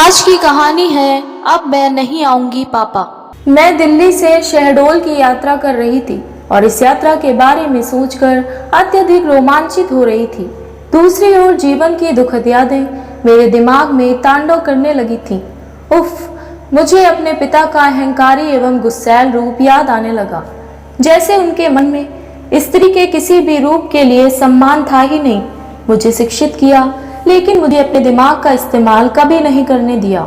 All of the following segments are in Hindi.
आज की कहानी है अब मैं नहीं आऊंगी पापा। मैं दिल्ली से शहडोल की यात्रा कर रही थी और इस यात्रा के बारे में सोचकर अत्यधिक रोमांचित हो रही थी। दूसरी ओर जीवन की दुखद यादें मेरे दिमाग में तांडव करने लगी थीं। उफ, मुझे अपने पिता का अहंकारी एवं गुस्सैल रूप याद आने लगा। जैसे उनके मन में स्त्री के किसी भी रूप के लिए सम्मान था ही नहीं। मुझे शिक्षित किया, लेकिन मुझे अपने दिमाग का इस्तेमाल कभी नहीं करने दिया।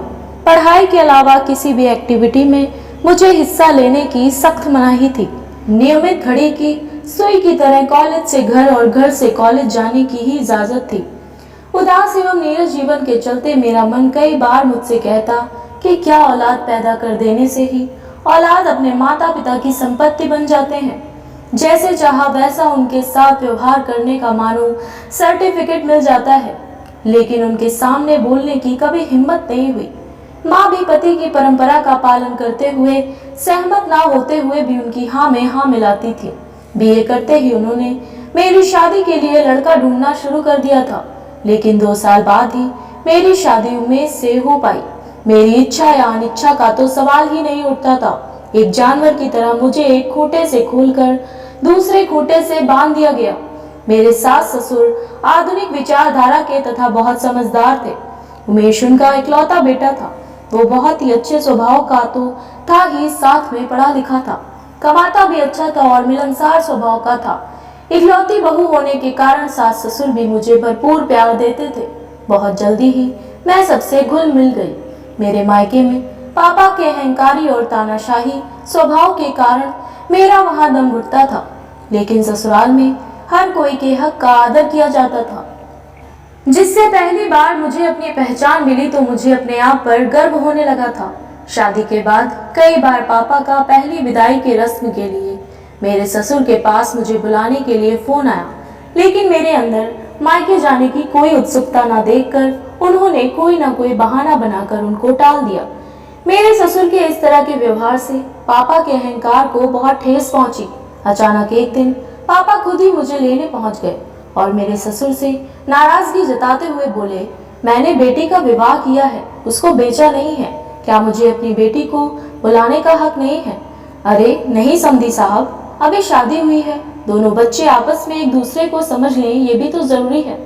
पढ़ाई के अलावा किसी भी एक्टिविटी में मुझे हिस्सा लेने की सख्त मनाही थी। नियमित घड़ी की सुई की तरह कॉलेज से घर और घर से कॉलेज जाने की ही इजाजत थी। उदास एवं नीरस जीवन के चलते मेरा मन कई बार मुझसे कहता कि क्या औलाद पैदा कर देने से ही औलाद अपने माता पिता की संपत्ति बन जाते हैं। जैसे चाहा वैसा उनके साथ व्यवहार करने का मानो सर्टिफिकेट मिल जाता है, लेकिन उनके सामने बोलने की कभी हिम्मत नहीं हुई। माँ भी पति की परंपरा का पालन करते हुए सहमत ना होते हुए भी उनकी हाँ में हाँ मिलाती थी। बीए करते ही उन्होंने मेरी शादी के लिए लड़का ढूंढना शुरू कर दिया था, लेकिन 2 साल बाद ही मेरी शादी उम्मीद से हो पाई। मेरी इच्छा या अनिच्छा का तो सवाल ही नहीं उठता था। एक जानवर की तरह मुझे एक खूंटे से खोलकर दूसरे खूंटे से बांध दिया गया। मेरे सास ससुर आधुनिक विचारधारा के तथा बहुत समझदार थे। उमेश उनका इकलौता बेटा था। वो बहुत ही अच्छे स्वभाव का तो था ही, साथ में पढ़ा लिखा था, कमाता भी अच्छा था और मिलनसार स्वभाव का था। इकलौती बहू होने के कारण सास ससुर भी मुझे भरपूर प्यार देते थे। बहुत जल्दी ही मैं सबसे घुल मिल गई। मेरे मायके में पापा के अहंकारी और तानाशाही स्वभाव के कारण मेरा वहां दम घुटता था, लेकिन ससुराल में हर कोई के हक का आदर किया जाता था। जिससे पहली बार मुझे अपनी पहचान मिली तो मुझे अपने आप पर गर्व होने लगा था। शादी के बाद कई बार पापा का पहली विदाई की रस्म के लिए मेरे ससुर के पास मुझे बुलाने के लिए फोन आया, लेकिन मेरे अंदर मायके जाने की कोई उत्सुकता न देखकर उन्होंने कोई ना कोई बहाना बनाकर उनको टाल दिया। मेरे ससुर के इस तरह के व्यवहार से पापा के अहंकार को बहुत ठेस पहुंची। अचानक एक दिन पापा खुद ही मुझे लेने पहुंच गए और मेरे ससुर से नाराजगी जताते हुए बोले, मैंने बेटी का विवाह किया है, उसको बेचा नहीं है। क्या मुझे अपनी बेटी को बुलाने का हक नहीं है? अरे नहीं समधी साहब, अभी शादी हुई है, दोनों बच्चे आपस में एक दूसरे को समझ लें, ये भी तो जरूरी है।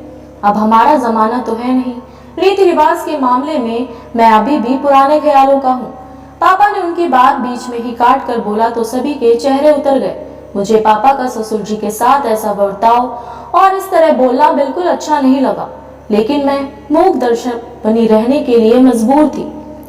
अब हमारा जमाना तो है नहीं। रीति रिवाज के मामले में मैं अभी भी पुराने ख्यालों का हूँ। पापा ने उनकी बात बीच में ही काट कर बोला तो सभी के चेहरे उतर गए। मुझे पापा का ससुर जी के साथ ऐसा बर्ताव और इस तरह बोलना बिल्कुल अच्छा नहीं लगा, लेकिन मैं मूक दर्शक बनी रहने के लिए मजबूर थी।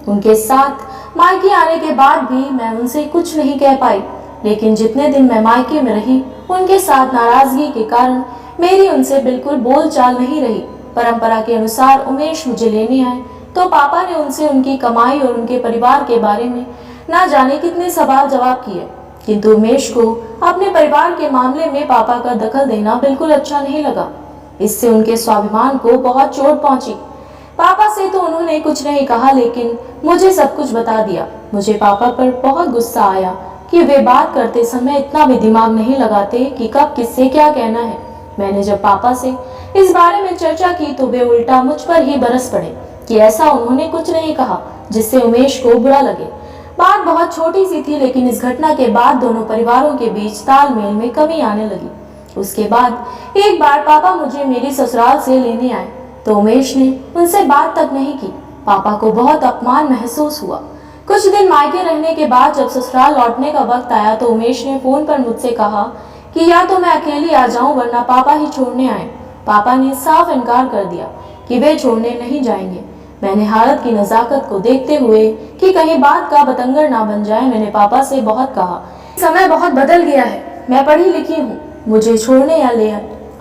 उनके साथ मायके आने के बाद भी मैं उनसे कुछ नहीं कह पाई, लेकिन जितने दिन मैं मायके में रही उनके साथ नाराजगी के कारण मेरी उनसे बिल्कुल बोलचाल नहीं रही। परंपरा के अनुसार उमेश मुझे लेने आए तो पापा ने उनसे उनकी कमाई और उनके परिवार के बारे में ना जाने कितने सवाल जवाब किए, किंतु उमेश को अपने परिवार के मामले में पापा का दखल देना बिल्कुल अच्छा नहीं लगा। इससे उनके स्वाभिमान को बहुत चोट पहुंची। पापा से तो उन्होंने कुछ नहीं कहा, लेकिन मुझे सब कुछ बता दिया। मुझे पापा पर बहुत गुस्सा आया कि वे बात करते समय इतना भी दिमाग नहीं लगाते कि कब किससे क्या कहना है। मैंने जब पापा से इस बारे में चर्चा की तो वे उल्टा मुझ पर ही बरस पड़े कि ऐसा उन्होंने कुछ नहीं कहा जिससे उमेश को बुरा लगे। बात बहुत छोटी सी थी, लेकिन इस घटना के बाद दोनों परिवारों के बीच तालमेल में कमी आने लगी। उसके बाद एक बार पापा मुझे मेरी ससुराल से लेने आए तो उमेश ने उनसे बात तक नहीं की। पापा को बहुत अपमान महसूस हुआ। कुछ दिन मायके रहने के बाद जब ससुराल लौटने का वक्त आया तो उमेश ने फोन पर मुझसे कहा कि या तो मैं अकेली आ जाऊं वरना पापा ही छोड़ने आए। पापा ने साफ इनकार कर दिया कि वे छोड़ने नहीं जाएंगे। मैंने हालत की नजाकत को देखते हुए कि कहीं बात का बतंगड़ ना बन जाए, मैंने पापा से बहुत कहा, समय बहुत बदल गया है, मैं पढ़ी लिखी हूँ, मुझे छोड़ने या ले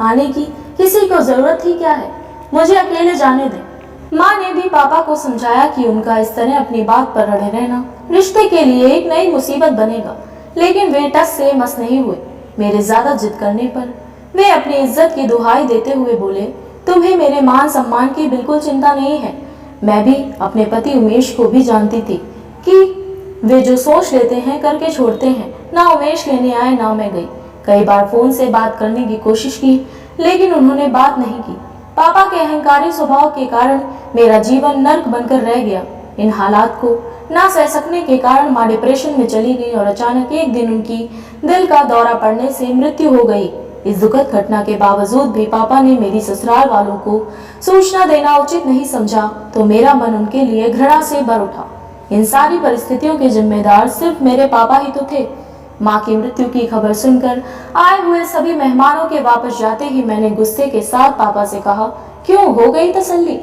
आने की किसी को जरूरत ही क्या है, मुझे अकेले जाने दें। माँ ने भी पापा को समझाया कि उनका इस तरह अपनी बात पर अड़े रहना रिश्ते के लिए एक नई मुसीबत बनेगा, लेकिन वे टस से मस नहीं हुए। मेरे ज्यादा जिद करने पर वे अपनी इज्जत की दुहाई देते हुए बोले, तुम्हें मेरे मान सम्मान की बिल्कुल चिंता नहीं है। मैं भी अपने पति उमेश को भी जानती थी कि वे जो सोच लेते हैं करके छोड़ते हैं। ना उमेश लेने आए ना मैं गई। कई बार फोन से बात करने की कोशिश की, लेकिन उन्होंने बात नहीं की। पापा के अहंकारी स्वभाव के कारण मेरा जीवन नर्क बनकर रह गया। इन हालात को ना सह सकने के कारण माँ डिप्रेशन में चली गई और अचानक एक दिन उनकी दिल का दौरा पड़ने से मृत्यु हो गई। इस दुखद घटना के बावजूद भी पापा ने मेरी ससुराल वालों को सूचना देना उचित नहीं समझा, तो मेरा मन उनके लिए घृणा से भर उठा। इन सारी परिस्थितियों के जिम्मेदार सिर्फ मेरे पापा ही तो थे। माँ की मृत्यु की खबर सुनकर आए हुए सभी मेहमानों के वापस जाते ही मैंने गुस्से के साथ पापा से कहा, क्यों हो गई तसल्ली?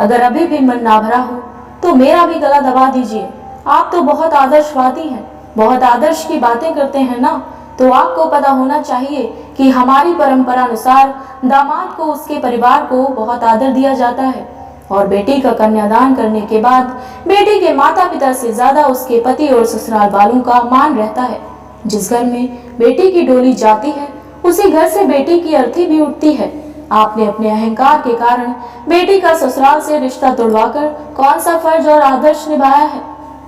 अगर अभी भी मन ना भरा हो तो मेरा भी गला दबा दीजिए। आप तो बहुत आदर्शवादी हैं, बहुत आदर्श की बातें करते हैं ना, तो आपको पता होना चाहिए कि हमारी परंपरा अनुसार दामाद को उसके परिवार को बहुत आदर दिया जाता है और बेटी का कन्यादान करने के बाद बेटी के माता पिता से ज्यादा उसके पति और ससुराल वालों का मान रहता है। जिस घर में बेटी की डोली जाती है उसी घर से बेटी की अर्थी भी उठती है। आपने अपने अहंकार के कारण बेटी का ससुराल से रिश्ता तोड़वाकर कौन सा फर्ज और आदर्श निभाया है?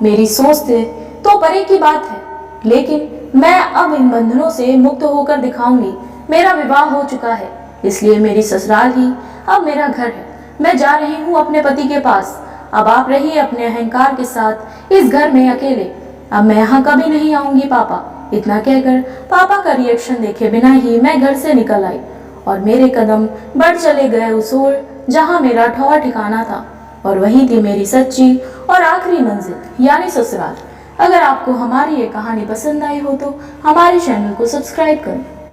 मेरी सोच से तो परे की बात है, लेकिन मैं अब इन बंधनों से मुक्त होकर दिखाऊंगी। मेरा विवाह हो चुका है, इसलिए मेरी ससुराल ही अब मेरा घर है। मैं जा रही हूँ अपने पति के पास। अब आप रहिए अपने अहंकार के साथ इस घर में अकेले। अब मैं यहाँ कभी नहीं आऊंगी पापा। इतना कहकर पापा का रिएक्शन देखे बिना ही मैं घर से निकल आई और मेरे कदम बढ़ चले गए उस ओर जहाँ मेरा ठौर ठिकाना था, और वही थी मेरी सच्ची और आखिरी मंजिल यानी ससुराल। अगर आपको हमारी ये कहानी पसंद आई हो तो हमारे चैनल को सब्सक्राइब करें।